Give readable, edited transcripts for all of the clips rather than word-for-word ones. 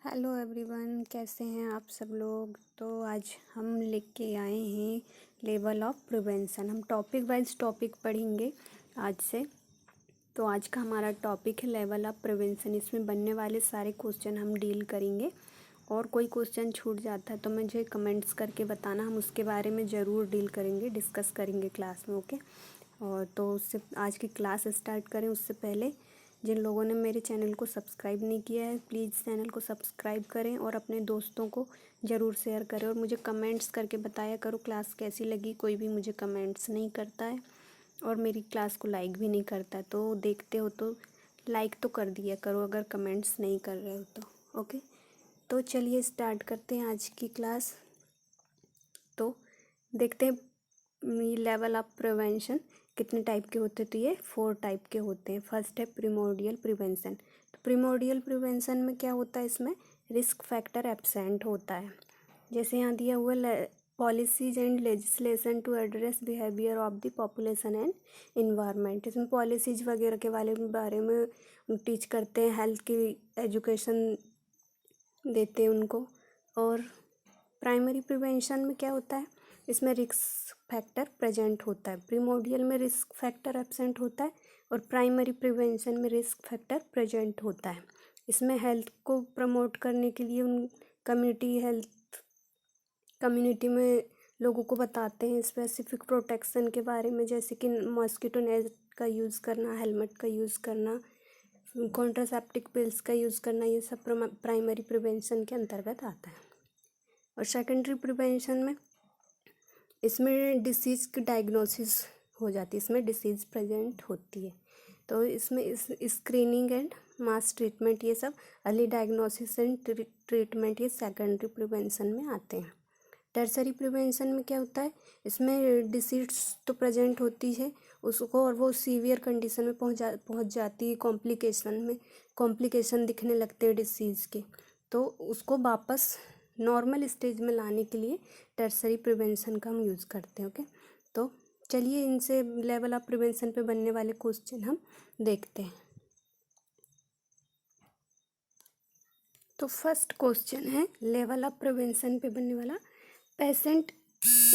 Hello everyone, कैसे हैं आप सब लोग। तो आज हम लेके आए हैं लेवल ऑफ प्रिवेंशन। हम टॉपिक वाइज टॉपिक पढ़ेंगे आज से। तो आज का हमारा टॉपिक है लेवल ऑफ प्रिवेंशन। इसमें बनने वाले सारे क्वेश्चन हम डील करेंगे और कोई क्वेश्चन छूट जाता है तो मुझे कमेंट्स करके बताना, हम उसके बारे में ज़रूर डील करेंगे, डिस्कस करेंगे क्लास में। ओके। और तो उससे आज की क्लास स्टार्ट करें उससे पहले जिन लोगों ने मेरे चैनल को सब्सक्राइब नहीं किया है प्लीज़ चैनल को सब्सक्राइब करें और अपने दोस्तों को ज़रूर शेयर करें और मुझे कमेंट्स करके बताया करो क्लास कैसी लगी। कोई भी मुझे कमेंट्स नहीं करता है और मेरी क्लास को लाइक भी नहीं करता है, तो देखते हो तो लाइक तो कर दिया करो अगर कमेंट्स नहीं कर रहे हो तो। ओके, तो चलिए स्टार्ट करते हैं आज की क्लास। तो देखते हैं ये लेवल ऑफ प्रिवेंशन कितने टाइप के होते हैं। तो ये 4 टाइप के होते हैं। फर्स्ट है प्रिमोडियल प्रिवेंशन। तो प्रिमोडियल प्रिवेंशन में क्या होता है, इसमें रिस्क फैक्टर एब्सेंट होता है। जैसे यहाँ दिया हुआ policies and legislation to address behaviour of the population and environment. इसमें पॉलिसीज वगैरह के बारे में टीच करते हैं, हेल्थ की एजुकेशन देते हैं उनको। और प्राइमरी प्रिवेंशन में क्या होता है, इसमें रिस्क फैक्टर प्रेजेंट होता है। प्रीमोडियल में रिस्क फैक्टर एब्सेंट होता है और प्राइमरी प्रिवेंशन में रिस्क फैक्टर प्रेजेंट होता है। इसमें हेल्थ को प्रमोट करने के लिए उन कम्युनिटी में लोगों को बताते हैं स्पेसिफिक प्रोटेक्शन के बारे में, जैसे कि मॉस्किटो नेट का यूज़ करना, हेलमेट का यूज़ करना, कॉन्ट्रासेप्टिव पिल्स का यूज़ करना, ये सब प्राइमरी प्रिवेंशन के अंतर्गत आता है। और सेकेंडरी प्रिवेंशन में इसमें डिसीज़ की डायग्नोसिस हो जाती है, इसमें डिसीज़ प्रेजेंट होती है। तो इसमें इस स्क्रीनिंग एंड मास ट्रीटमेंट, ये सब अर्ली डायग्नोसिस एंड ट्रीटमेंट, ये सेकेंडरी प्रिवेंशन में आते हैं। टर्सरी प्रिवेंशन में क्या होता है, इसमें डिसीज तो प्रेजेंट होती है उसको और वो सीवियर कंडीशन में पहुंच जाती है, कॉम्प्लिकेशन दिखने लगते हैं डिसीज़ के, तो उसको वापस नॉर्मल स्टेज में लाने के लिए टर्सरी प्रिवेंशन का हम यूज़ करते हैं। ओके, तो चलिए इनसे लेवल ऑफ प्रिवेंशन पे बनने वाले क्वेश्चन हम देखते हैं। तो फर्स्ट क्वेश्चन है लेवल ऑफ प्रिवेंशन पे बनने वाला, patient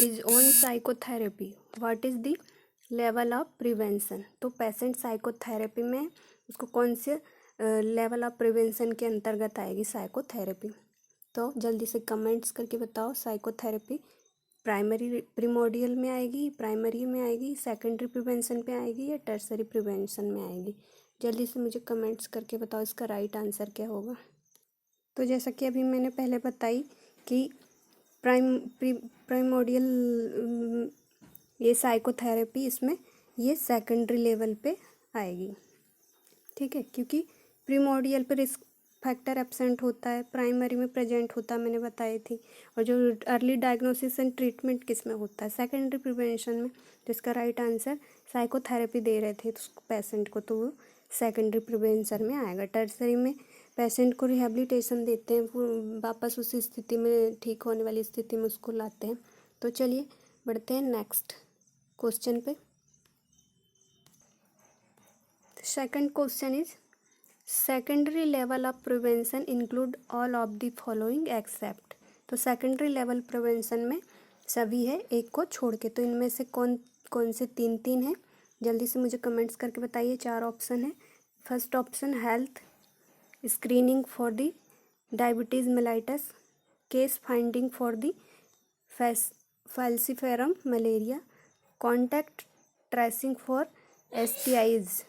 is on psychotherapy, what is the level of prevention. तो पेशेंट साइकोथेरेपी में उसको कौन से लेवल ऑफ प्रिवेंशन के अंतर्गत आएगी साइकोथेरेपी। तो जल्दी से कमेंट्स करके बताओ, साइकोथेरेपी प्राइमरी प्रीमोडियल में आएगी, प्राइमरी में आएगी, सेकेंडरी प्रिवेंशन पे आएगी या टर्सरी प्रिवेंशन में आएगी। जल्दी से मुझे कमेंट्स करके बताओ इसका राइट आंसर क्या होगा। तो जैसा कि अभी मैंने पहले बताई कि प्राइमोडियल ये साइकोथेरेपी, इसमें ये सेकेंडरी लेवल पे आएगी, ठीक है, क्योंकि प्रीमोडियल पे रिस्क फैक्टर एब्सेंट होता है, प्राइमरी में प्रेजेंट होता है, मैंने बताई थी। और जो अर्ली डायग्नोसिस एंड ट्रीटमेंट किस में होता है, सेकेंडरी प्रिवेंशन में। जिसका राइट आंसर साइकोथेरेपी दे रहे थे तो पेशेंट को, तो वो सेकेंडरी प्रिवेंशन में आएगा। टर्सरी में पेशेंट को रिहेबिलिटेशन देते हैं, वापस उसी स्थिति में, ठीक होने वाली स्थिति में उसको लाते हैं। तो चलिए बढ़ते हैं नेक्स्ट क्वेश्चन पे। Second question is secondary level of prevention include all of the following except. तो सेकेंडरी लेवल प्रिवेंशन में सभी है, एक को छोड़ के। तो इनमें से कौन कौन से तीन हैं, जल्दी से मुझे कमेंट्स करके बताइए। 4 ऑप्शन है। First option health screening for the diabetes mellitus, case finding for the falciparum malaria, contact tracing for STIs,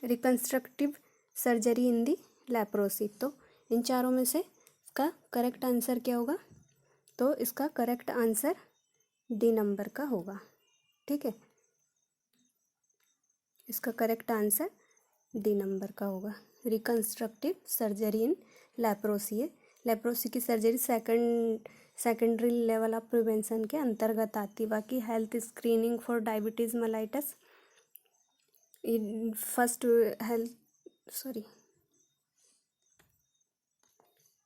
reconstructive surgery in the leprosy. तो इन चारों में से इसका करेक्ट आंसर क्या होगा। तो इसका करेक्ट आंसर डी नंबर का होगा, ठीक है, इसका करेक्ट आंसर डी नंबर का होगा। रिकन्स्ट्रक्टिव सर्जरी इन लेप्रोसी है, लेप्रोसी की surgery secondary level of prevention के अंतर्गत आती है। बाकी health screening for diabetes mellitus, first health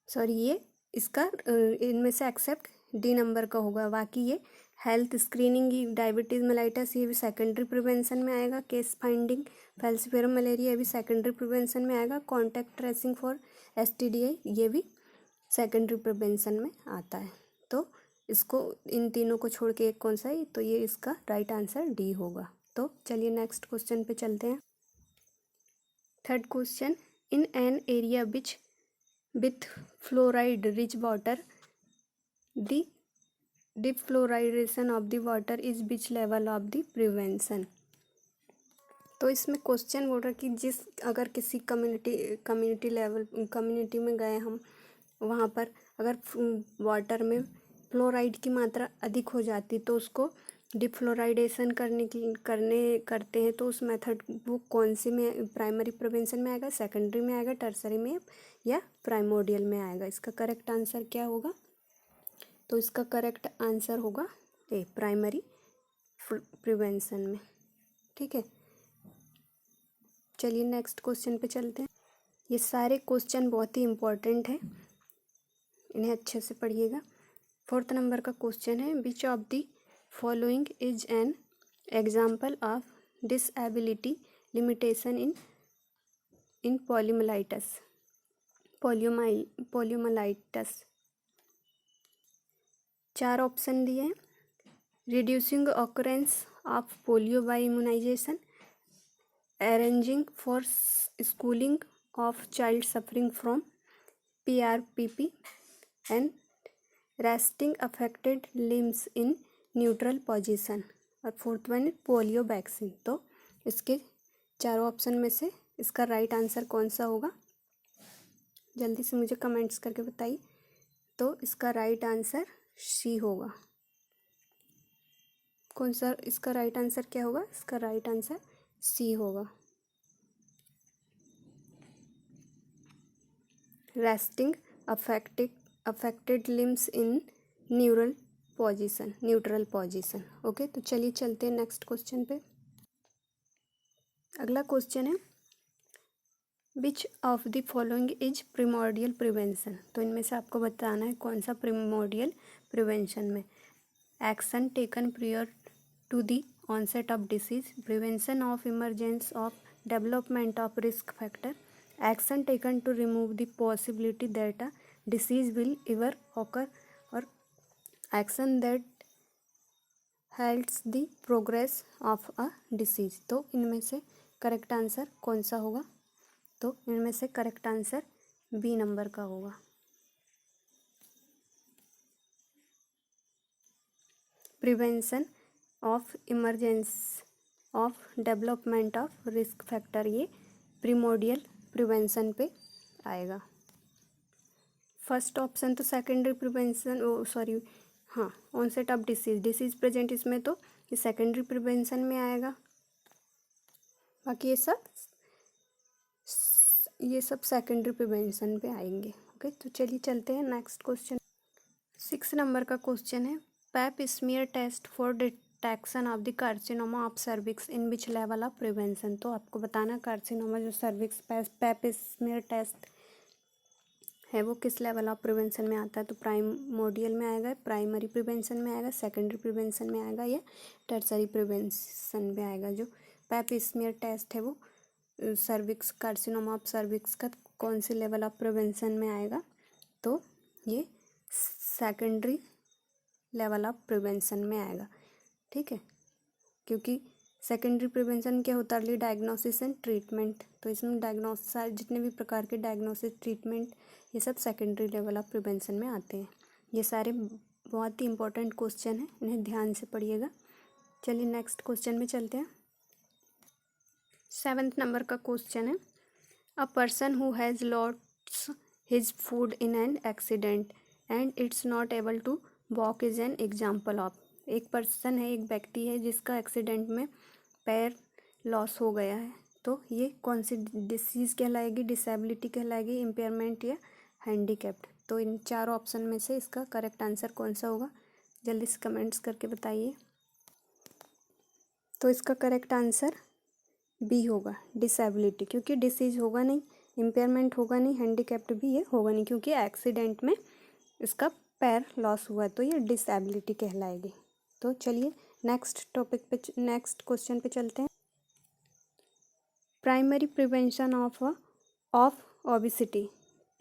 sorry ये इसका इनमें से एक्सेप्ट डी नंबर का होगा। बाकी ये हेल्थ स्क्रीनिंग, डायबिटीज़ मेलाइटस, ये भी सेकेंडरी प्रिवेंशन में आएगा। केस फाइंडिंग, फैल्सिफेरम मलेरिया, ये भी सेकेंडरी प्रिवेंशन में आएगा। कॉन्टैक्ट ट्रेसिंग फॉर STDI, ये भी सेकेंडरी प्रिवेंशन में आता है। तो इसको, इन तीनों को छोड़ के एक कौन सा है, तो ये इसका राइट आंसर डी होगा। तो चलिए नेक्स्ट क्वेश्चन पे चलते हैं। Third question, in an area which with fluoride rich water the defluoridation of the water is which level of the prevention. तो इसमें क्वेश्चन बोल रहा है कि अगर किसी कम्युनिटी लेवल कम्युनिटी में गए हम, वहाँ पर अगर वाटर में फ्लोराइड की मात्रा अधिक हो जाती तो उसको डिफ्लोराइडेशन करते हैं, तो उस मेथड वो कौन सी में प्राइमरी प्रिवेंशन में आएगा, सेकेंडरी में आएगा, टर्सरी में या प्राइमोडियल में आएगा। इसका करेक्ट आंसर क्या होगा, तो इसका करेक्ट आंसर होगा ए, प्राइमरी प्रिवेंशन में। ठीक है, चलिए नेक्स्ट क्वेश्चन पे चलते हैं। ये सारे क्वेश्चन बहुत ही इम्पोर्टेंट है, इन्हें अच्छे से पढ़िएगा। फोर्थ नंबर का क्वेश्चन है, which of the following is an example of disability limitation in poliomyelitis. चार ऑप्शन दिए हैं। Reducing occurrence of polio by immunisation, arranging for schooling of child suffering from PRPP and resting affected limbs in neutral position, और fourth one polio vaccine. तो इसके चारों option में से इसका राइट आंसर कौन सा होगा, जल्दी से मुझे कमेंट्स करके बताइए। तो इसका राइट आंसर सी होगा। कौन सा इसका राइट आंसर क्या होगा, इसका राइट आंसर सी होगा, resting affected limbs in neutral position. Okay, तो चलिए चलते हैं नेक्स्ट क्वेश्चन पे। अगला क्वेश्चन है, which of the following is primordial prevention. तो इनमें से आपको बताना है कौन सा प्रिमोर्डियल प्रिवेंशन में। Action taken prior to the onset of disease, prevention of emergence of development of risk factor, action taken to remove the possibility that a disease will ever occur, और action that helps the progress of a disease. तो इनमें से correct answer कौन सा होगा, तो इनमें से करेक्ट आंसर बी नंबर का होगा। Prevention of emergence of development of risk factor, ये प्रिमोर्डियल प्रिवेंशन पे आएगा। फर्स्ट ऑप्शन तो सेकेंडरी प्रिवेंशन, हाँ, ऑनसेट ऑफ डिसीज प्रेजेंट, इसमें तो ये सेकेंडरी प्रिवेंशन में आएगा। बाकी ये सब सेकेंडरी प्रिवेंशन पे आएंगे। ओके, तो चलिए चलते हैं नेक्स्ट क्वेश्चन। 6 नंबर का क्वेश्चन है, pap smear test for detection of the carcinoma of cervix in which level of prevention. तो आपको बताना कार्सिनोमा जो सर्विक्स पैप स्मीयर टेस्ट है वो किस लेवल ऑफ प्रिवेंशन में आता है। तो प्राइमोडियल में आएगा, प्राइमरी प्रिवेंशन में आएगा, सेकेंडरी प्रिवेंशन में आएगा, या टर्सरी प्रिवेंशन में आएगा। जो पैप स्मीयर टेस्ट है वो सर्विक्स, कार्सिनोमा ऑफ सर्विक्स का कौन से लेवल ऑफ प्रिवेंशन में आएगा, तो ये सेकेंडरी लेवल ऑफ प्रिवेंशन में आएगा। ठीक है, क्योंकि सेकेंडरी प्रिवेंशन क्या होता है, अर्ली डायग्नोसिस एंड ट्रीटमेंट। तो इसमें डायग्नोसिस, जितने भी प्रकार के डायग्नोसिस, ट्रीटमेंट, ये सब सेकेंडरी लेवल ऑफ प्रिवेंशन में आते हैं। ये सारे बहुत ही इंपॉर्टेंट क्वेश्चन हैं, इन्हें ध्यान से पढ़िएगा। चलिए नेक्स्ट क्वेश्चन में चलते हैं। 7th नंबर का क्वेश्चन है, a person who has lost his food in an accident and it's not able to walk is an example of. एक पर्सन है, एक व्यक्ति है जिसका एक्सीडेंट में पैर लॉस हो गया है, तो ये कौन सी डिसीज़ कहलाएगी, डिसेबिलिटी कहलाएगी, इम्पेयरमेंट या हैंडीकैप्ड। तो इन चार ऑप्शन में से इसका करेक्ट आंसर कौन सा होगा, जल्दी से कमेंट्स करके बताइए। तो इसका करेक्ट आंसर बी होगा, डिसेबिलिटी, क्योंकि डिसीज़ होगा नहीं, इम्पेयरमेंट होगा नहीं, हैंडीकैप्ड भी ये होगा नहीं, क्योंकि एक्सीडेंट में इसका पैर लॉस हुआ, तो ये डिसेबिलिटी कहलाएगी। तो चलिए नेक्स्ट क्वेश्चन पे चलते हैं। Primary prevention of obesity.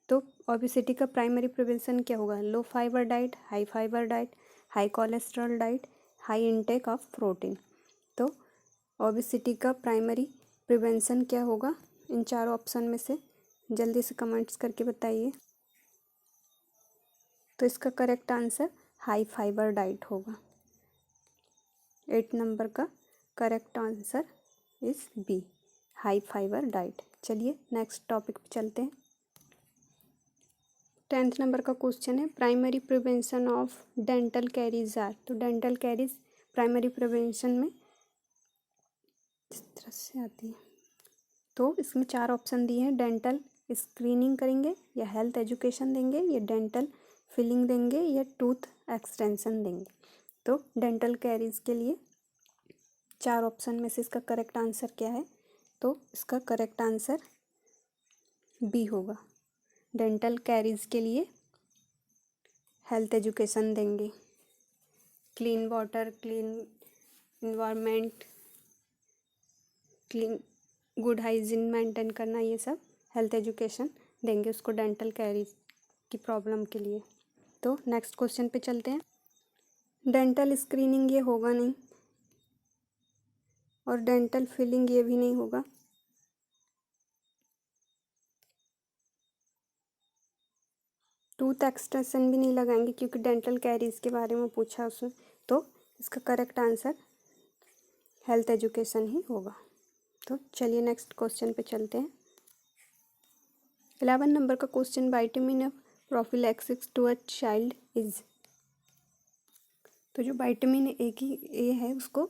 तो ओबिसिटी का प्राइमरी प्रिवेंशन क्या होगा? Low fibre diet, high fibre diet, high cholesterol diet, high intake of protein. तो ओबिसिटी का प्राइमरी प्रिवेंशन क्या होगा इन चारों ऑप्शन में से? जल्दी से कमेंट्स करके बताइए। तो इसका correct answer high fibre diet होगा। 8 नंबर का correct answer is B, high fibre diet. चलिए नेक्स्ट टॉपिक पे चलते हैं। 10th नंबर का क्वेश्चन है, primary prevention of dental caries are. तो डेंटल कैरीज प्राइमरी प्रिवेंशन में इस तरह से आती है। तो इसमें 4 ऑप्शन दिए हैं, डेंटल स्क्रीनिंग करेंगे, या हेल्थ एजुकेशन देंगे, या डेंटल फिलिंग देंगे, या टूथ एक्सटेंशन देंगे। तो डेंटल कैरीज के लिए 4 ऑप्शन में से इसका करेक्ट आंसर क्या है? तो इसका करेक्ट आंसर बी होगा। डेंटल कैरीज के लिए हेल्थ एजुकेशन देंगे, clean water, clean environment, clean good hygiene maintain करना, ये सब हेल्थ एजुकेशन देंगे उसको डेंटल कैरीज की प्रॉब्लम के लिए। तो नेक्स्ट क्वेश्चन पे चलते हैं। डेंटल स्क्रीनिंग ये होगा नहीं, और डेंटल फिलिंग ये भी नहीं होगा। टूथ एक्सटेंशन भी नहीं लगाएंगे क्योंकि डेंटल कैरीज के बारे में पूछा उसने। तो इसका करेक्ट आंसर हेल्थ एजुकेशन ही होगा। तो चलिए नेक्स्ट क्वेश्चन पे चलते हैं। 11 नंबर का question, vitamin prophylaxis to a child is. तो जो विटामिन ए है उसको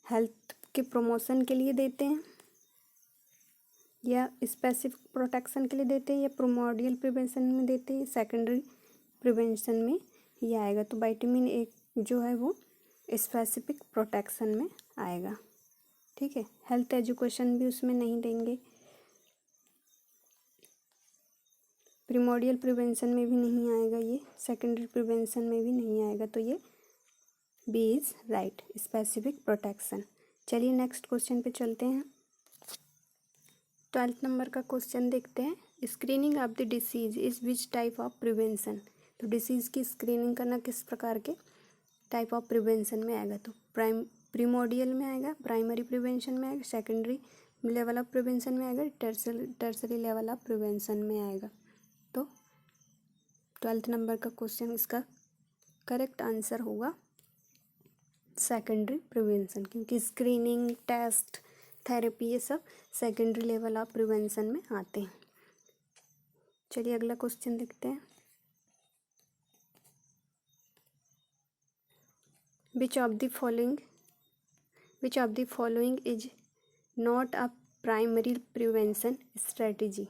हेल्थ के प्रमोशन के लिए देते हैं, या स्पेसिफिक प्रोटेक्शन के लिए देते हैं, या प्रिमोर्डियल प्रिवेंशन में देते हैं, सेकेंडरी प्रिवेंशन में ये आएगा। तो विटामिन ए जो है वो स्पेसिफिक प्रोटेक्शन में आएगा। ठीक है, हेल्थ एजुकेशन भी उसमें नहीं देंगे, प्रिमोर्डियल प्रिवेंशन में भी नहीं आएगा, ये सेकेंडरी प्रिवेंशन में भी नहीं आएगा। तो ये B is right, specific protection. चलिए नेक्स्ट क्वेश्चन पे चलते हैं। 12th नंबर का क्वेश्चन देखते हैं। Screening of the disease is which type of prevention. तो डिसीज़ की स्क्रीनिंग करना किस प्रकार के टाइप ऑफ प्रिवेंशन में आएगा? तो प्रीमोडियल में आएगा, प्राइमरी प्रिवेंशन में आएगा, सेकेंडरी लेवल ऑफ प्रिवेंशन में आएगा, टर्सरी लेवल ऑफ प्रिवेंशन में आएगा। तो 12th नंबर का क्वेश्चन, इसका करेक्ट आंसर होगा सेकेंडरी प्रिवेंशन, क्योंकि स्क्रीनिंग, टेस्ट, थेरेपी ये सब सेकेंडरी लेवल ऑफ प्रिवेंशन में आते हैं। चलिए अगला क्वेश्चन देखते हैं। विच of the following is not a primary prevention strategy?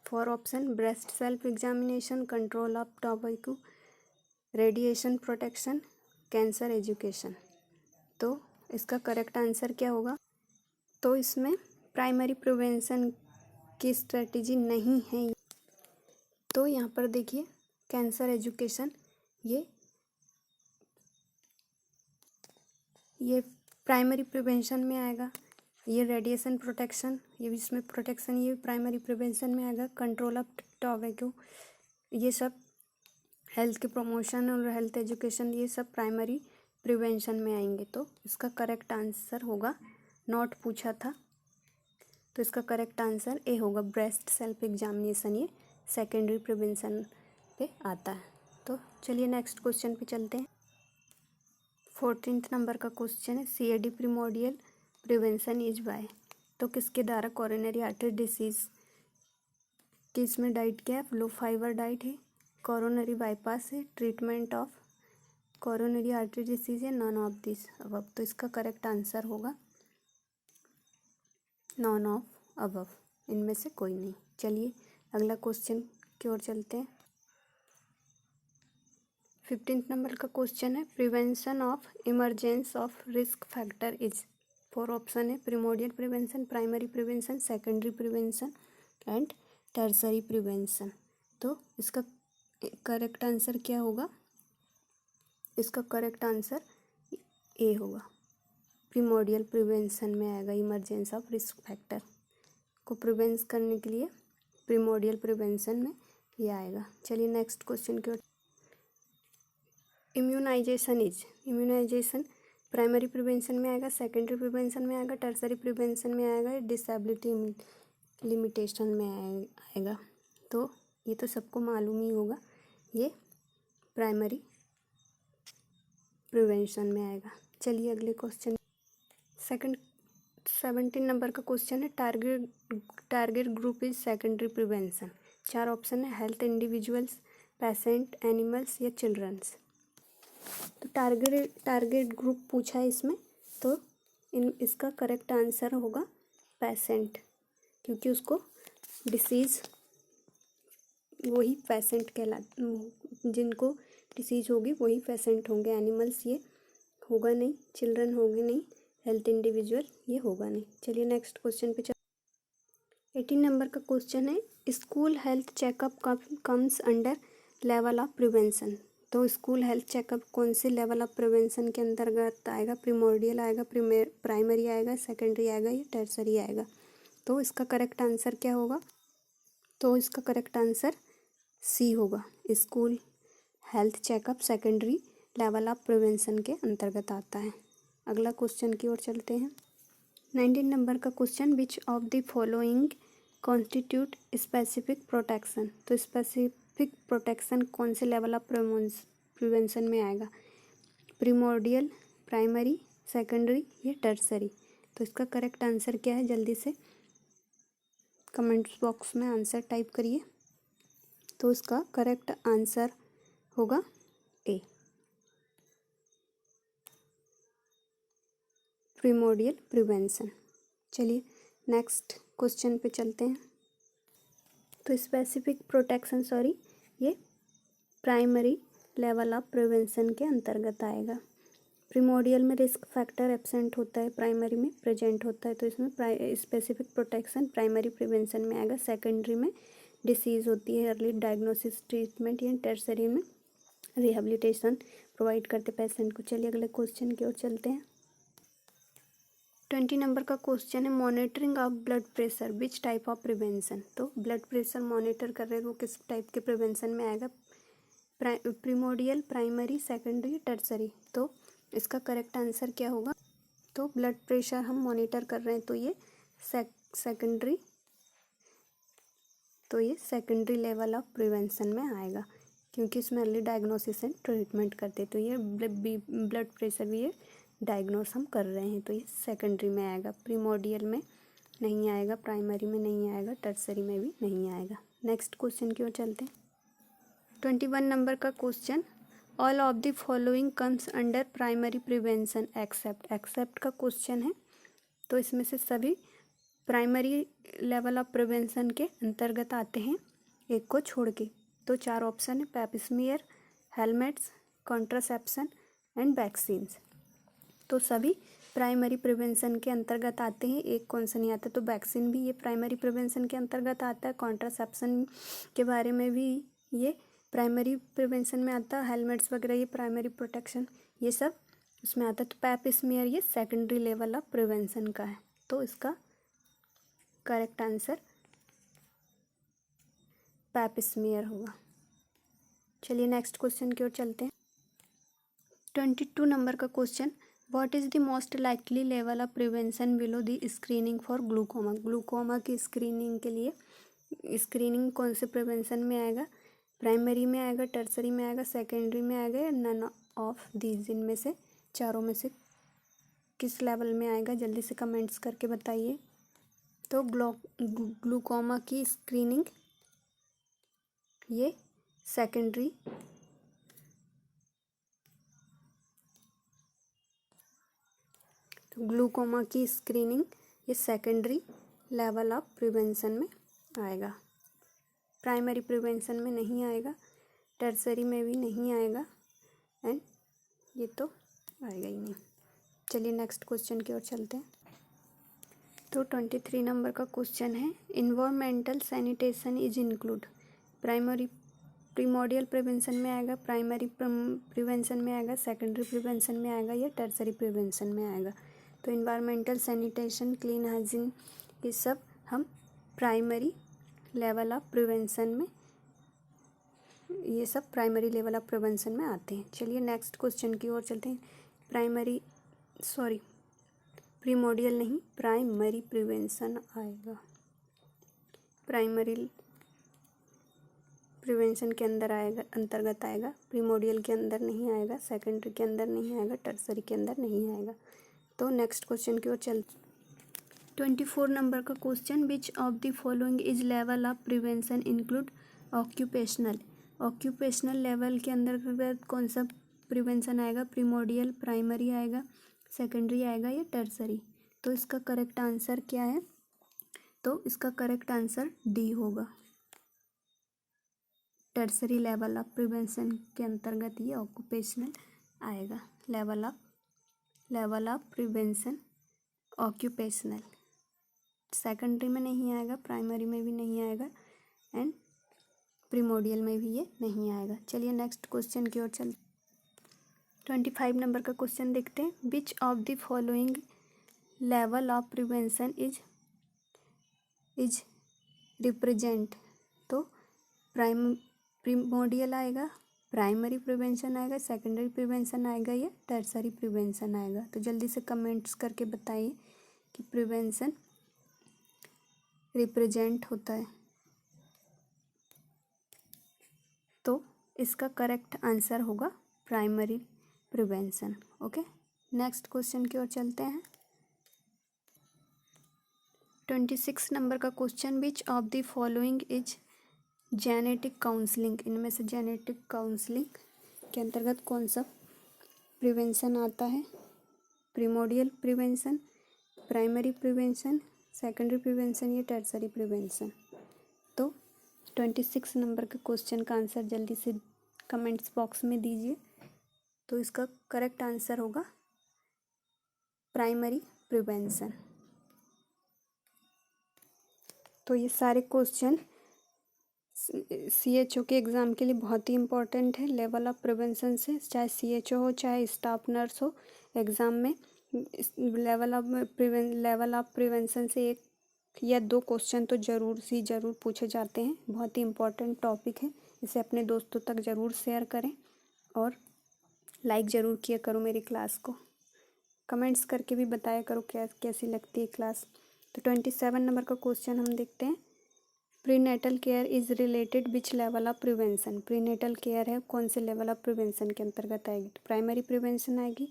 4 option, breast self examination, control of tobacco, radiation protection, cancer education. तो इसका करेक्ट आंसर क्या होगा? तो इसमें प्राइमरी प्रिवेंशन की स्ट्रेटेजी नहीं है। तो यहाँ पर देखिए, कैंसर एजुकेशन ये प्राइमरी प्रिवेंशन में आएगा। ये रेडिएशन प्रोटेक्शन, ये भी इसमें प्रोटेक्शन, ये प्राइमरी प्रिवेंशन में आएगा। कंट्रोल ऑफ टोबैको, ये सब हेल्थ के प्रमोशन और हेल्थ एजुकेशन, ये सब प्राइमरी प्रिवेंशन में आएंगे। तो इसका करेक्ट आंसर होगा, नॉट पूछा था तो इसका करेक्ट आंसर ए होगा, ब्रेस्ट सेल्फ एग्जामिनेशन ये सेकेंडरी प्रिवेंशन पे आता है। तो चलिए नेक्स्ट क्वेश्चन पे चलते हैं। 14th नंबर का क्वेश्चन है, CAD primordial prevention is by. तो किसके द्वारा कोरोनरी आर्टरी डिसीज की इसमें डाइट क्या है? लो फाइबर डाइट है, कोरोनरी बाईपास है, treatment of coronary artery disease है, नॉन ऑफ दिस अबव। तो इसका करेक्ट आंसर होगा नॉन ऑफ अबव, इनमें से कोई नहीं। चलिए अगला क्वेश्चन की ओर चलते हैं। 15th नंबर का क्वेश्चन है, prevention of emergence of risk factor is. 4 option है, primordial prevention, primary prevention, secondary prevention and tertiary prevention. तो इसका करेक्ट आंसर क्या होगा? इसका करेक्ट आंसर ए होगा। प्रिमोडियल प्रिवेंशन में आएगा इमरजेंस ऑफ रिस्क फैक्टर को प्रिवेंस करने के लिए प्रिमोडियल प्रिवेंशन में ये आएगा। चलिए नेक्स्ट क्वेश्चन की ओर। इम्यूनाइजेशन प्राइमरी प्रिवेंशन में आएगा, सेकेंडरी प्रिवेंशन में आएगा, टर्सरी प्रिवेंशन में आएगा, डिसेबिलिटी लिमिटेशन में आएगा। तो ये तो सबको मालूम ही होगा, ये प्राइमरी प्रिवेंशन में आएगा। चलिए अगले क्वेश्चन 17 नंबर का क्वेश्चन है। Target group is secondary prevention. 4 option है, हेल्थ, इंडिविजुअल्स, पेशेंट, एनिमल्स या चिल्ड्रंस। तो टारगेट ग्रुप पूछा है इसमें, तो इसका करेक्ट आंसर होगा पेशेंट, क्योंकि उसको डिसीज़ वही पेशेंट जिनको डिसीज़ होगी वही पेशेंट होंगे। एनिमल्स ये होगा नहीं, चिल्ड्रन होंगे नहीं, हेल्थ इंडिविजुअल ये होगा नहीं। चलिए नेक्स्ट क्वेश्चन पे 18 नंबर का क्वेश्चन है, school health checkup comes under level of prevention. तो स्कूल हेल्थ चेकअप कौन से लेवल ऑफ प्रिवेंशन के अंतर्गत आएगा? प्रिमोडियल आएगा, प्राइमरी आएगा, सेकेंडरी आएगा या टर्सरी आएगा? तो इसका करेक्ट आंसर क्या होगा? तो इसका करेक्ट आंसर सी होगा। School health checkup secondary level of prevention के अंतर्गत आता है। अगला क्वेश्चन की ओर चलते हैं। 19 नंबर का question, which of the following constitute specific protection. तो स्पेसिफिक प्रोटेक्शन कौन से लेवल ऑफ प्रिवेंशन में आएगा? प्रिमोडियल, प्राइमरी, सेकेंडरी या टर्सरी? तो इसका करेक्ट आंसर क्या है? जल्दी से कमेंट्स बॉक्स में आंसर टाइप करिए। तो इसका करेक्ट आंसर होगा ए, प्रिमोडियल प्रिवेंशन। चलिए नेक्स्ट क्वेश्चन पे चलते हैं। तो स्पेसिफिक प्रोटेक्शन ये प्राइमरी लेवल ऑफ प्रिवेंशन के अंतर्गत आएगा। प्रिमोडियल में रिस्क फैक्टर एब्सेंट होता है, प्राइमरी में प्रेजेंट होता है, तो इसमें स्पेसिफिक प्रोटेक्शन प्राइमरी प्रिवेंशन में आएगा। सेकेंडरी में डिसीज़ होती है, अर्ली डायग्नोसिस ट्रीटमेंट, या टर्सरी में रिहेबिलिटेशन प्रोवाइड करते पेशेंट को। चलिए अगले क्वेश्चन की ओर चलते हैं। 20 नंबर का क्वेश्चन है, monitoring of blood pressure which type of prevention. तो ब्लड प्रेशर मॉनिटर कर रहे हैं, वो किस टाइप के प्रिवेंशन में आएगा? Primordial, primary, secondary, tertiary? तो इसका करेक्ट आंसर क्या होगा? तो ब्लड प्रेशर हम मॉनिटर कर रहे हैं, तो ये सेकेंडरी लेवल ऑफ प्रिवेंशन में आएगा, क्योंकि इसमें अर्ली डायग्नोसिस एंड ट्रीटमेंट करते। तो ये ब्लड प्रेशर भी ये डायग्नोस हम कर रहे हैं, तो ये सेकेंडरी में आएगा। प्रीमोडियल में नहीं आएगा, प्राइमरी में नहीं आएगा, टर्सरी में भी नहीं आएगा। नेक्स्ट क्वेश्चन की ओर चलते हैं। 21 नंबर का question, all of the following comes under primary prevention except का क्वेश्चन है। तो इसमें से सभी प्राइमरी लेवल ऑफ प्रिवेंशन के अंतर्गत आते हैं, एक को छोड़ के। तो 4 ऑप्शन है, पेप्समियर, हेलमेट्स, कॉन्ट्रासेप्शन एंड वैक्सीन्स। तो सभी प्राइमरी प्रिवेंशन के अंतर्गत आते हैं, एक कौन सा नहीं आता? तो वैक्सीन भी ये प्राइमरी प्रिवेंशन के अंतर्गत आता है। कॉन्ट्रासेप्शन के बारे में भी ये प्राइमरी प्रिवेंशन में आता है। हेलमेट्स वगैरह ये प्राइमरी प्रोटेक्शन, ये सब उसमें आता है। तो पेप्समियर ये सेकेंडरी लेवल ऑफ प्रिवेंशन का है, तो इसका करेक्ट आंसर पेप्समियर होगा। चलिए नेक्स्ट क्वेश्चन की ओर चलते हैं। 22 नंबर का question, what is the most likely level of prevention below the screening for glaucoma. Glaucoma की स्क्रीनिंग के लिए स्क्रीनिंग कौन से प्रिवेंशन में आएगा? प्राइमरी में आएगा, टर्सरी में आएगा, सेकेंडरी में आएगा, या नन ऑफ दीज? इनमें से चारों में से किस लेवल में आएगा? जल्दी से कमेंट्स करके बताइए। तो ग्लूकोमा की स्क्रीनिंग ये सेकेंडरी ग्लूकोमा की स्क्रीनिंग ये सेकेंडरी लेवल ऑफ प्रिवेंशन में आएगा। प्राइमरी प्रिवेंशन में नहीं आएगा, टर्सरी में भी नहीं आएगा, एंड ये तो आएगा ही नहीं। चलिए नेक्स्ट क्वेश्चन की ओर चलते हैं। तो 23 नंबर का क्वेश्चन है, environmental sanitation is include primary primordial prevention में आएगा, प्राइमरी प्रिवेंशन में आएगा, सेकेंडरी प्रिवेंशन में आएगा या टर्सरी प्रिवेंशन में आएगा। तो इन्वायरमेंटल सैनिटेशन, क्लीन हाइजीन, ये सब हम प्राइमरी लेवल ऑफ प्रिवेंशन में, ये सब प्राइमरी लेवल ऑफ प्रिवेंशन में आते हैं। चलिए नेक्स्ट क्वेश्चन की ओर चलते हैं। प्रीमोडियल नहीं, प्राइमरी प्रिवेंशन आएगा, प्राइमरी प्रिवेंशन के अंदर आएगा, अंतर्गत आएगा। प्रीमोडियल के अंदर नहीं आएगा, सेकेंडरी के अंदर नहीं आएगा, टर्सरी के अंदर नहीं आएगा। तो नेक्स्ट क्वेश्चन की ओर चलते। 24 नंबर का question, which of the following is level of prevention include occupational. Occupational level के अंदर कौन सा प्रिवेंशन आएगा? प्रीमोडियल, प्राइमरी आएगा, सेकेंडरी आएगा या टर्सरी? तो इसका करेक्ट आंसर क्या है? तो इसका करेक्ट आंसर डी होगा। टर्सरी लेवल ऑफ प्रिवेंशन के अंतर्गत ये ऑक्यूपेशनल आएगा। Level of prevention occupational, secondary में नहीं आएगा, प्राइमरी में भी नहीं आएगा एंड प्रीमोडियल में भी ये नहीं आएगा। चलिए नेक्स्ट क्वेश्चन की ओर चलते। 25 नंबर का क्वेश्चन देखते हैं। विच of the following level of prevention is represent. तो प्रीमोडियल आएगा, प्राइमरी प्रिवेंशन आएगा, सेकेंडरी प्रिवेंशन आएगा या टर्सरी प्रिवेंशन आएगा? तो जल्दी से कमेंट्स करके बताइए कि प्रिवेंशन रिप्रेजेंट होता है। तो इसका करेक्ट आंसर होगा primary prevention. Okay, next question की ओर चलते हैं। 26 नंबर का question, which of the following is genetic counselling. इनमें से जेनेटिक काउंसलिंग के अंतर्गत कौन सा प्रिवेंशन आता है? Primordial prevention, primary prevention, secondary prevention या टर्सरी प्रिवेंशन? तो 26 नंबर के क्वेश्चन का आंसर जल्दी से कमेंट्स बॉक्स में दीजिए। तो इसका करेक्ट आंसर होगा प्राइमरी प्रिवेंशन। तो ये सारे क्वेश्चन CHO के एग्ज़ाम के लिए बहुत ही इम्पोर्टेंट है। लेवल ऑफ प्रिवेंशन से, चाहे CHO हो चाहे स्टाफ नर्स हो, एग्ज़ाम में लेवल ऑफ प्रिवेंशन से 1 या 2 क्वेश्चन तो ज़रूर पूछे जाते हैं। बहुत ही इम्पोर्टेंट टॉपिक है। इसे अपने दोस्तों तक ज़रूर शेयर करें और लाइक ज़रूर किया करो मेरी क्लास को। कमेंट्स करके भी बताया करो कैसी लगती है क्लास। तो 27 नंबर का क्वेश्चन हम देखते हैं। Prenatal care is related which level of prevention. Prenatal care है, कौन से लेवल ऑफ प्रिवेंशन के अंतर्गत आएगी? तो प्राइमरी प्रिवेंशन आएगी,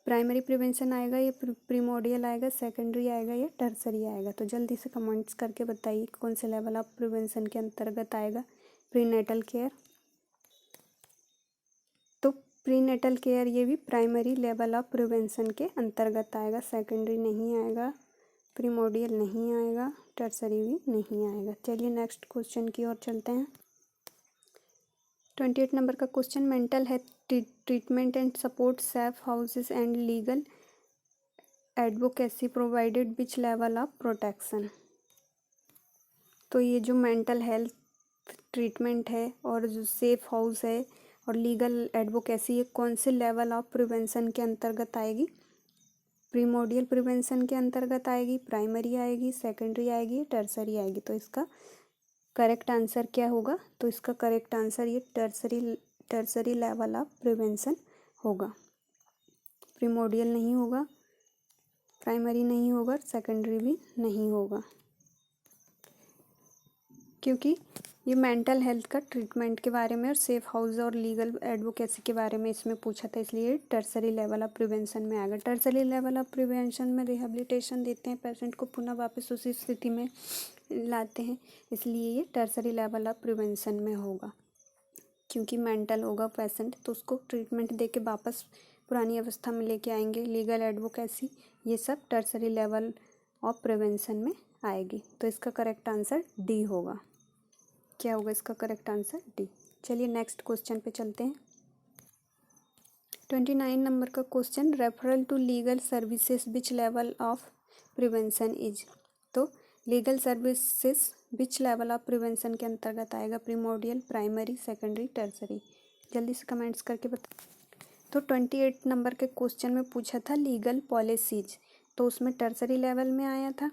प्राइमरी प्रिवेंशन आएगा या प्रीमोडियल आएगा, सेकेंडरी आएगा या टर्सरी आएगा? तो जल्दी से कमेंट्स करके बताइए कौन से लेवल ऑफ प्रिवेंशन के अंतर्गत आएगा प्रीनेटल केयर। तो प्रीनेटल केयर ये भी प्राइमरी लेवल ऑफ प्रिवेंशन के अंतर्गत आएगा। सेकेंडरी नहीं आएगा, प्रीमोडियल नहीं आएगा, टर्सरी भी नहीं आएगा। चलिए नेक्स्ट क्वेश्चन की ओर चलते हैं। 28 नंबर का question, mental health treatment and support safe houses and legal advocacy provided which level of protection. तो ये जो मेंटल हेल्थ ट्रीटमेंट है और जो सेफ हाउस है और लीगल एडवोकेसी, ये कौन से लेवल ऑफ प्रिवेंशन के अंतर्गत आएगी? प्रीमोडियल प्रिवेंशन के अंतर्गत आएगी, प्राइमरी आएगी, सेकेंडरी आएगी, टर्सरी आएगी? तो इसका करेक्ट आंसर क्या होगा? तो इसका करेक्ट आंसर ये टर्सरी लेवल ऑफ प्रिवेंशन होगा। प्रीमोडियल नहीं होगा, प्राइमरी नहीं होगा, सेकेंडरी भी नहीं होगा, क्योंकि ये मेंटल हेल्थ का ट्रीटमेंट के बारे में और सेफ हाउस और लीगल एडवोकेसी के बारे में इसमें पूछा था, इसलिए टर्सरी लेवल ऑफ प्रिवेंशन में आएगा। टर्सरी लेवल ऑफ प्रिवेंशन में रिहेबिलिटेशन देते हैं, पेशेंट को पुनः वापस उसी स्थिति में लाते हैं, इसलिए ये टर्सरी लेवल ऑफ प्रिवेंशन में होगा। क्योंकि मेंटल होगा पेशेंट तो उसको ट्रीटमेंट दे के वापस पुरानी अवस्था में लेके आएंगे। लीगल एडवोकेसी ये सब टर्सरी लेवल ऑफ प्रिवेंशन में आएगी। तो इसका करेक्ट आंसर डी होगा। क्या होगा इसका करेक्ट आंसर? डी। चलिए नेक्स्ट क्वेश्चन पे चलते हैं। 29 नंबर का question, referral to legal services which level of prevention is. तो legal services which level of prevention के अंतर्गत आएगा? Primordial, primary, secondary, tertiary? जल्दी से कमेंट्स करके बता। तो 28 नंबर के क्वेश्चन में पूछा था लीगल पॉलिसीज, तो उसमें टर्सरी लेवल में आया था।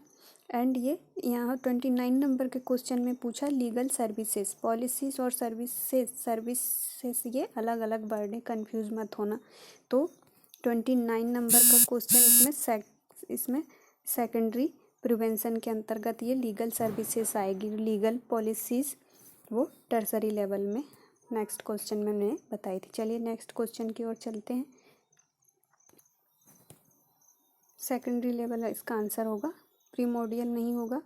एंड ये यहाँ 29 नंबर के क्वेश्चन में पूछा लीगल सर्विसेज। पॉलिसीज और सर्विसेज ये अलग अलग वर्ड है, कन्फ्यूज मत होना। तो 29 नंबर का क्वेश्चन इसमें सेकेंडरी प्रिवेंशन के अंतर्गत ये लीगल सर्विसेज आएगी। लीगल पॉलिसीज वो टर्सरी लेवल में नेक्स्ट क्वेश्चन में मैंने बताई थी। चलिए नेक्स्ट क्वेश्चन की ओर चलते हैं। सेकेंडरी लेवल इसका आंसर होगा, प्रीमोडियल नहीं होगा,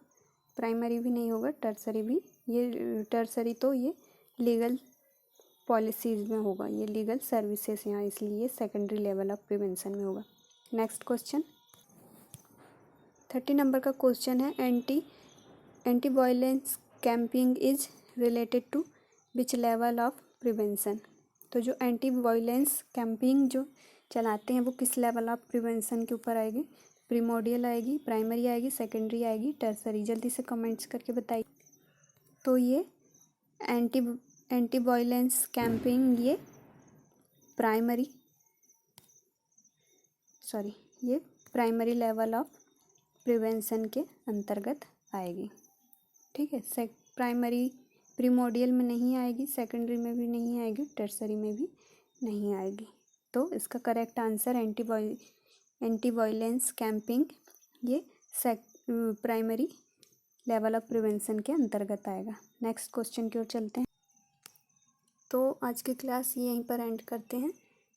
प्राइमरी भी नहीं होगा, टर्सरी भी। ये टर्सरी तो ये लीगल पॉलिसीज में होगा, ये लीगल सर्विसेज यहाँ, इसलिए सेकेंडरी लेवल ऑफ प्रिवेंशन में होगा। नेक्स्ट क्वेश्चन 30 नंबर का क्वेश्चन है, anti violence camping is related to which level of prevention? तो जो एंटी वायलेंस कैंपिंग जो चलाते हैं वो किस लेवल ऑफ प्रिवेंशन के ऊपर आएगी? प्रीमोडियल आएगी, प्राइमरी आएगी, सेकेंडरी आएगी, टर्सरी? जल्दी से कमेंट्स करके बताइए। तो ये एंटी वायलेंस कैंपिंग ये प्राइमरी लेवल ऑफ प्रिवेंशन के अंतर्गत आएगी। ठीक है, प्राइमरी प्रीमोडियल में नहीं आएगी, सेकेंडरी में भी नहीं आएगी, टर्सरी में भी नहीं आएगी। तो इसका correct answer anti violence camping ये प्राइमरी लेवल ऑफ प्रिवेंशन के अंतर्गत आएगा। नेक्स्ट क्वेश्चन की ओर चलते हैं। तो आज की क्लास यहीं पर एंड करते हैं।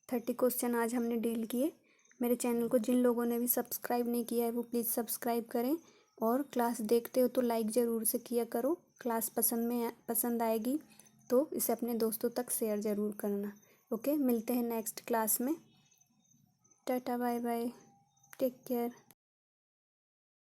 30 क्वेश्चन आज हमने डील किए। मेरे चैनल को जिन लोगों ने भी सब्सक्राइब नहीं किया है वो प्लीज़ सब्सक्राइब करें, और क्लास देखते हो तो लाइक ज़रूर से किया करो। क्लास पसंद आएगी तो इसे अपने दोस्तों तक शेयर ज़रूर करना। ओके, मिलते हैं नेक्स्ट क्लास में। Tata bye bye, take care.